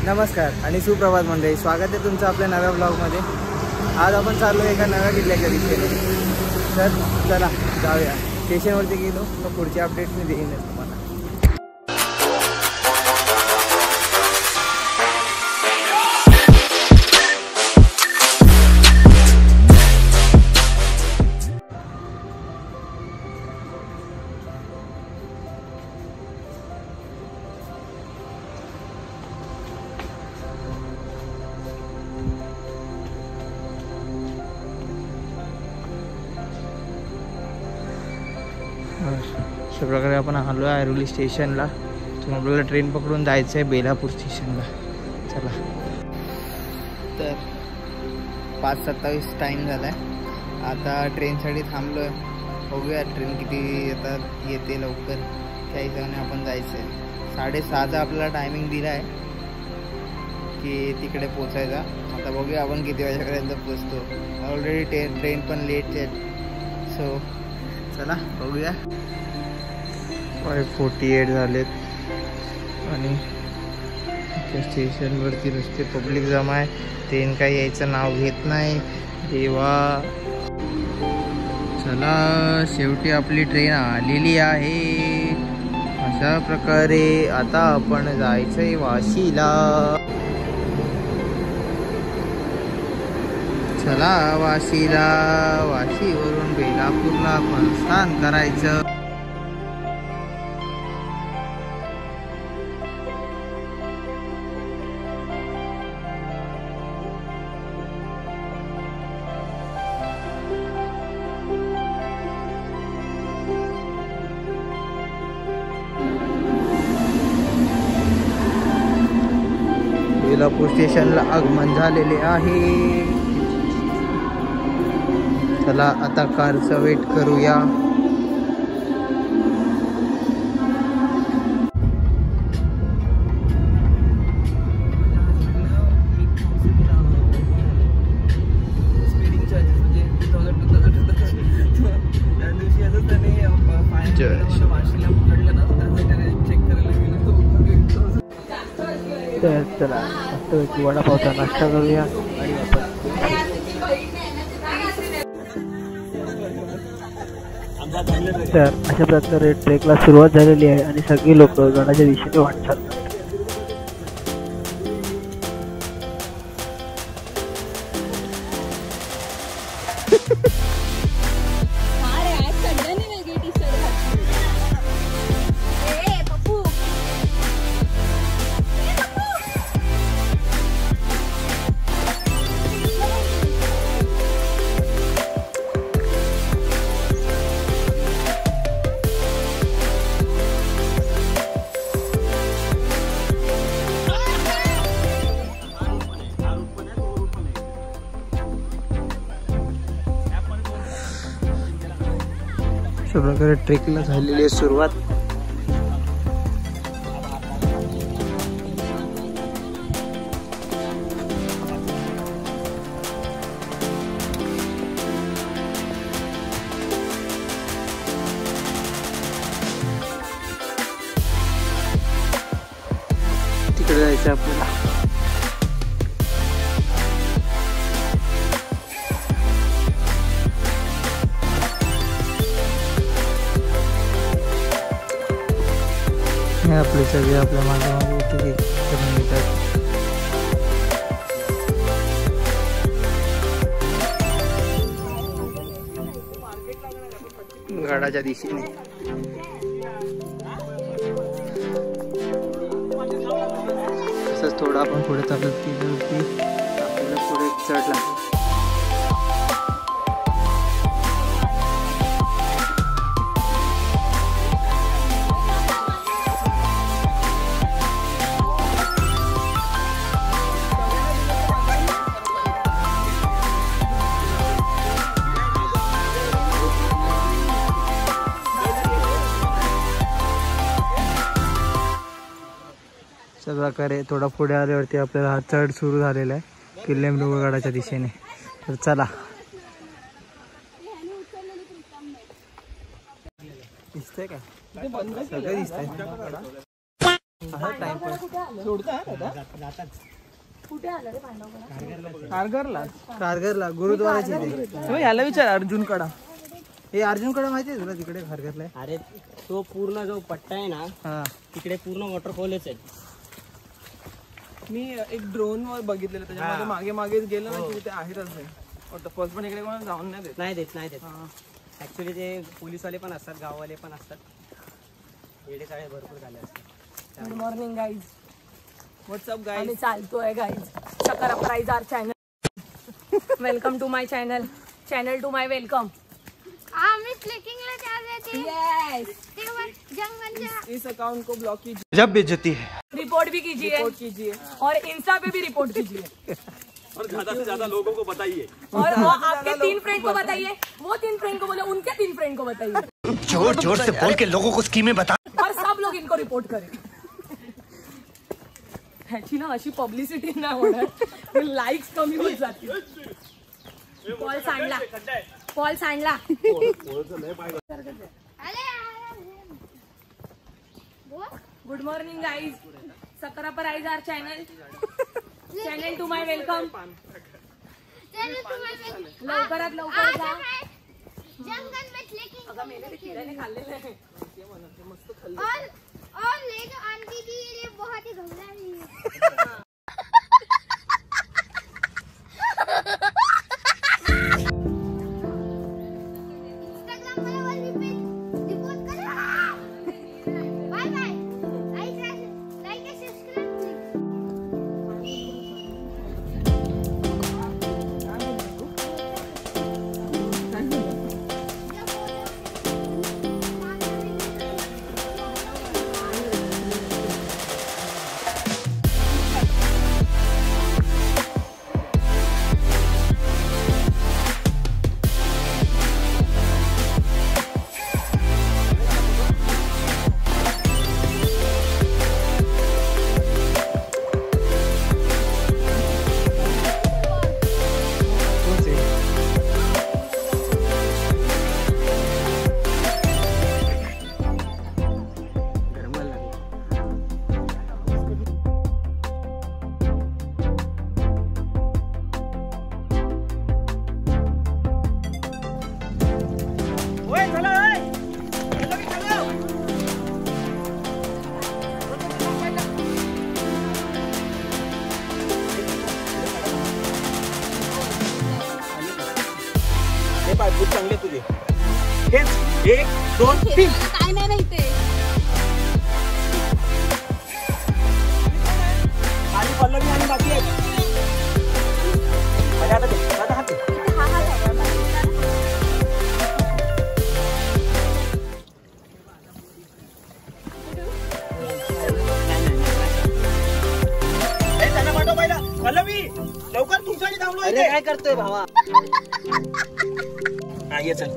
नमस्कार आणि सुप्रभात मंडळी, स्वागत आहे तुमचं आपल्या नव्या ब्लॉगमध्ये। आज आपण चाललो एका नव्या किल्ल्याच्या दिशेने। तर चला जाऊया। स्टेशनवरती गेलो तर पुढची अपडेट मी देईन तुम्हाला। अशा प्रकारे आपण आलो आहे ऐरोली स्टेशनला। तर आपल्याला ट्रेन पकडून जायचं आहे बेलापूर स्टेशनला। चला, तर 5:27 टाईम झाला आहे। आता ट्रेनसाठी थांबलो आहे। बघूया ट्रेन किती आता येते लवकर, त्या हिशोबाने आपण जायचं आहे। 6:30चा आपल्याला टायमिंग दिला आहे की तिकडे पोचायचा। आता बघूया आपण किती वाजेपर्यंत पोचतो। ऑलरेडी ट्रेन पण लेट आहे, सो चला बघूया। 5:48 झालेत आणि स्टेशनवरती नुसते पब्लिक जमा आहे। ट्रेन काही यायचं नाव घेत नाही देवा। चला, शेवटी आपली ट्रेन आलेली आहे। अशा प्रकारे आता आपण जायचंय वाशीला। चला वाशीला, वाशीवरून बेलापूरला प्रस्थान करायचं। बेलापूर स्टेशनला आगमन झालेले आहे। चला आता कारचा वेट करूया। तर चला मस्त वडापावचा नाश्ता करूया आणि तर अशा प्रकारे ट्रेकला सुरुवात झालेली आहे आणि सगळी लोक गडाच्या दिशेने वाटचाल करतात। अशा प्रकारे ट्रेकला झालेली आहे सुरुवात। तिकडे जायचं आपल्याला। आपले सगळे आपल्या मागे करून येतात। गडाच्या दिशेने तसंच थोडं आपण पुढे चालत गेलो की आपल्याला पुढे चढ लागतो। अशा प्रकारे थोडा पुढे आल्यावरती आपल्याला हा चढ सुरू झालेला आहे किल्लेमृगगडाच्या दिशेने। तर चला, दिसतंय का? सगळं दिसतंय। टाइम कुठे आलं रे पांडवकडा? कारगरला गुरुद्वाराच्या तिथे. याला विचार अर्जुन कडा. हे अर्जुन कडा माहिती आहे तुला तिकडे खारघरला? अरे तो पूर्ण जो पट्टा आहे ना तिकडे पूर्ण वॉटरफॉलच आहे. मी एक ड्रोन वर बघितलेलं त्याच्यामध्ये मागे मागे गेलं ना की ते आहेतच नाही वॉटरफॉल्स पण इकडे कोणाला जाऊन नाही देत. नाही देत. ऍक्च्युली ते पोलीसवाले पण असतात, गाववाले पण असतात, वेडे चाळे भरपूर झाले असतात. Good morning guys. What's up guys. आम्ही चालतोय गाईज. सकरा प्राइज आर channel. Welcome to my channel. Channel to my welcome. आम्ही ट्रेकिंगला जा रहे थे. यस. जंगल इस अकाउंट को ब्लॉक कीजिए. जब बेइज्जती है. रिपोर्ट भी कीजिए और इंस्टा पे भी रिपोर्ट कीजिए और ज्यादा से ज्यादा लोगों को बताइए. और आपके 3 फ्रेंड को बताइए, वो 3 फ्रेंड को बोले उनके 3 फ्रेंड को बताइए. जोर जोर से बोल के लोगों को स्कीमें बता. और सब लोग इनको रिपोर्ट करें. ह्याची ना अशी पब्लिसिटी नाही होणार, लाईक्स कमी होत जातील. पॉल सांडला. Good morning guys. सकरा प्राइज आर channel. Channel to my welcome. लवकरात लवकर जा. जंगल में ट्रेकिंग. अगं मेरे किड्याने खाल्लेलं आहे. और ले जो आंटी थी ये बहुत ही घबरा रही है. इंस्टाग्राम वाला वाली पे रिपोर्ट करो. Bye bye. Like and subscribe. खूप चांगले तुझे. हेच 1 2 3. काय नाही रे इथे. आणि पल्लवी आणि बाकी आहेत. आता दे. आता हात दे. त्यांना पाठव पहिला. पल्लवी लवकर तुमच्याकडे थांबलो. अरे काय करतोय भावा? हा ये चल.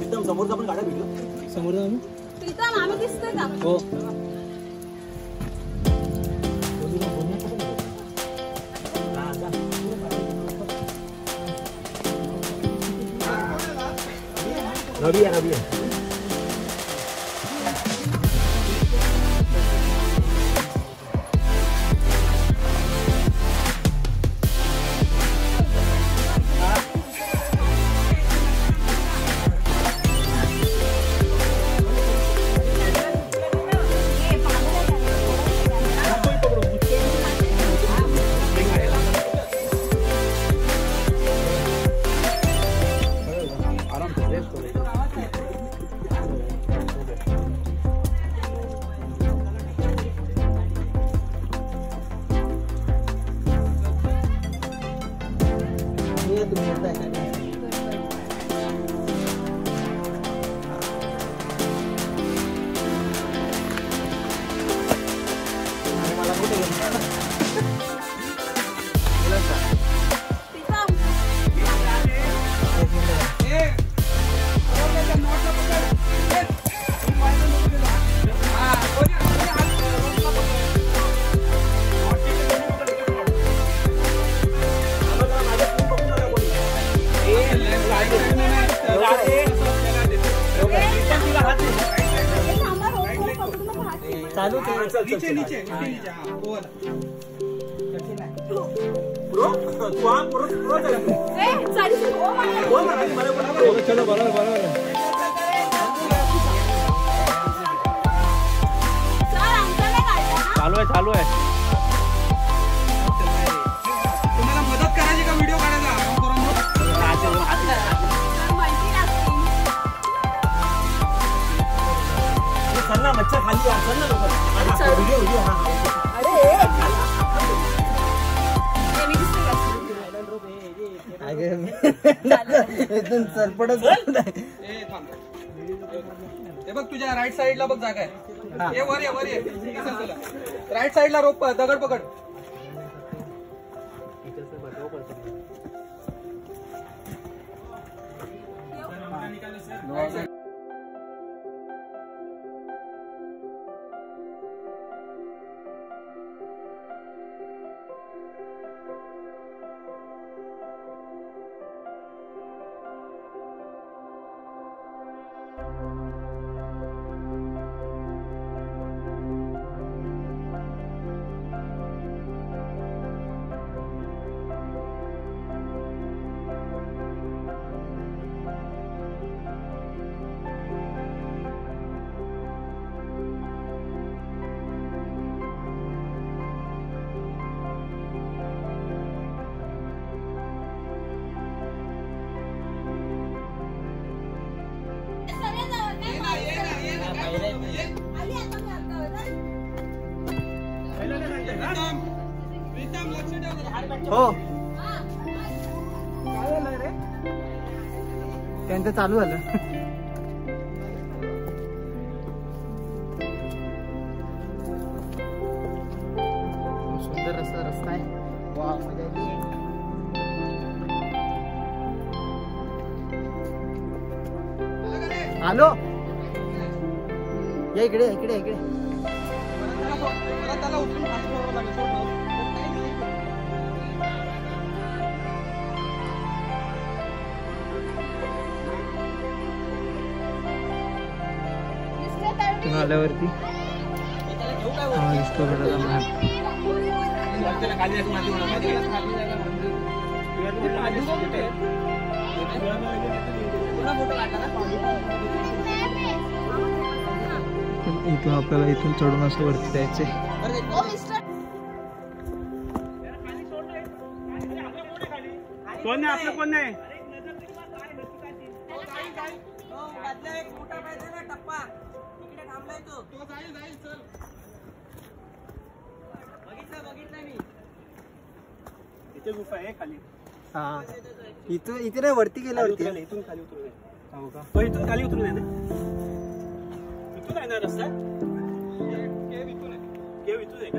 एकदम समोरचा पण गाड्या भेटलो. समोर तिथं आम्ही दिसतोय का? हो. रवी आहे. चालू नीचे नीचे नीचे हाँ वो वाला प्रो तू हा प्रो चलो बरोबर चालू आहे तुम्हाला मदत करायची का व्हिडिओ काढायचा चल ना मच्छर खाली चल ना लवकर हे बघ तुझ्या राईट साईडला बघ जागा आहे ये वर ये राईट साईडला रोप दगड पकड हो त्यांचं चालू झालं सुंदर रस्ता आहे वा मजा आलो या इकडे इकडे इकडे त्याला उचलून खाली ठेवावं लागेल आल्यावरती दिसतो इथून आपल्याला इथून चढून असं वरती जायचंय कोण नाही आपलं कोण नाही इथे गुफा आहे खाली हा इथून इथे नाही वरती गेल्यावरती इथून खाली उतरून हो का इथून खाली उतरून आहे ना इथून आहे ना रस्ता केव इथून आहे का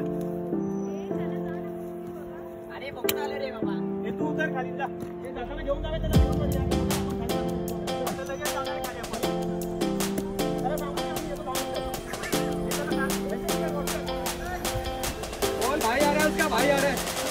अरे बघून आले रे बाबा हे तू उतर खाली जा हे जाताना घेऊन जावे त्याला घेऊन जा लगेच जाणार खाली आपण अरे बाबा आपण येतो बोल भाई आ रहा है उसका भाई आ रहा है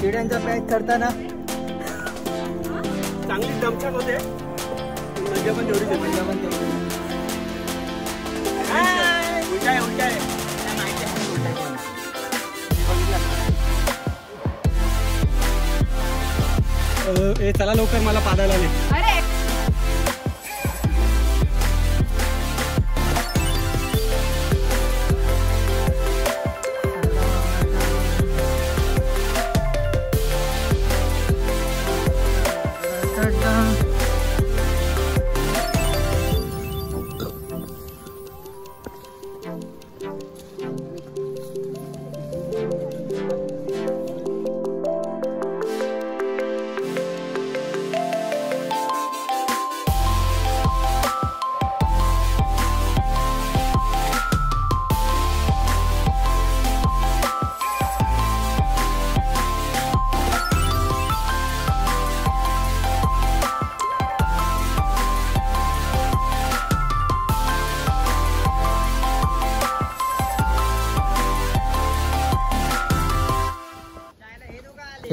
चिड्यांचा पॅच चढताना चांगली दमछाक होते मजा पण तेवढीच आहे मजा पण उलटा आहे उलटा आहे चला लवकर मला पादायला नाही अरे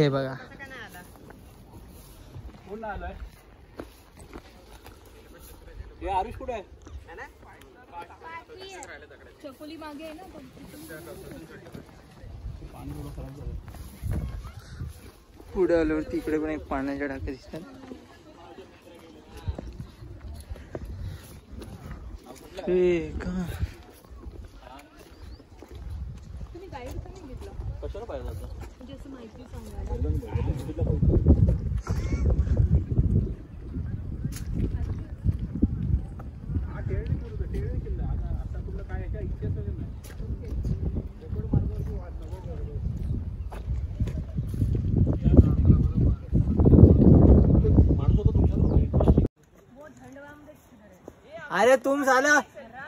हे बघा कोण आलाय हे आरुष कुठे आहे चकोली मागे आहे ना पुढे आल्यावर तिकडे पण एक पाण्याच्या टाक्या दिसतात. तुम्ही गाईड पण नाही घेतला कशाला पाहिजे आता म्हणजे असं माहिती सांगायला. हा टेरणी किल्ला आता तुला काय याच्या इतिहास वगैरे नाही रेकॉर्ड मार्गावरती वाद नको माणूस होता तुमच्या अरे तुम साला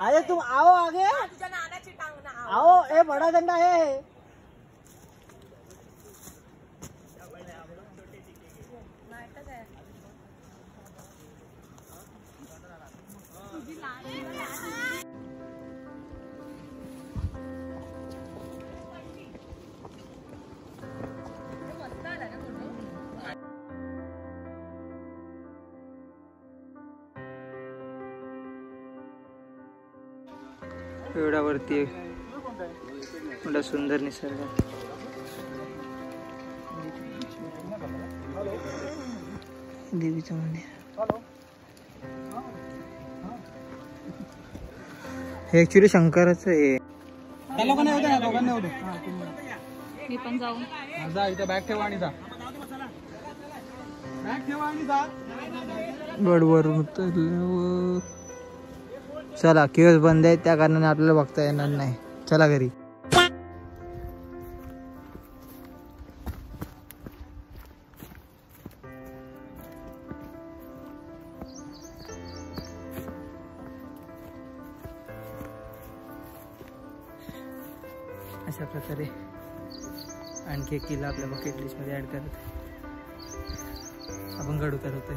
अरे तुम आओ आगे तुझ्या नानाची टांग ना आओ ए बड़ा डंडा है एवढा वरती एवढा सुंदर निसर्ग. देवीचं मंदिर हे ऍक्च्युली शंकराचं आहे. त्या लोकांना होते ना लोकांना होते मी पण जाऊ जा इथे बॅग ठेवा आणि जा बॅग ठेवा आणि जा गडवरून उतरल्यावर चला किओस बंद आहे त्या कारणाने आपल्याला बघता येणार नाही. चला घरी. अशा प्रकारे आणखी एक किल्ला आपल्या बकेट लिस्ट मध्ये ऍड करत आपण गड उतरतोय.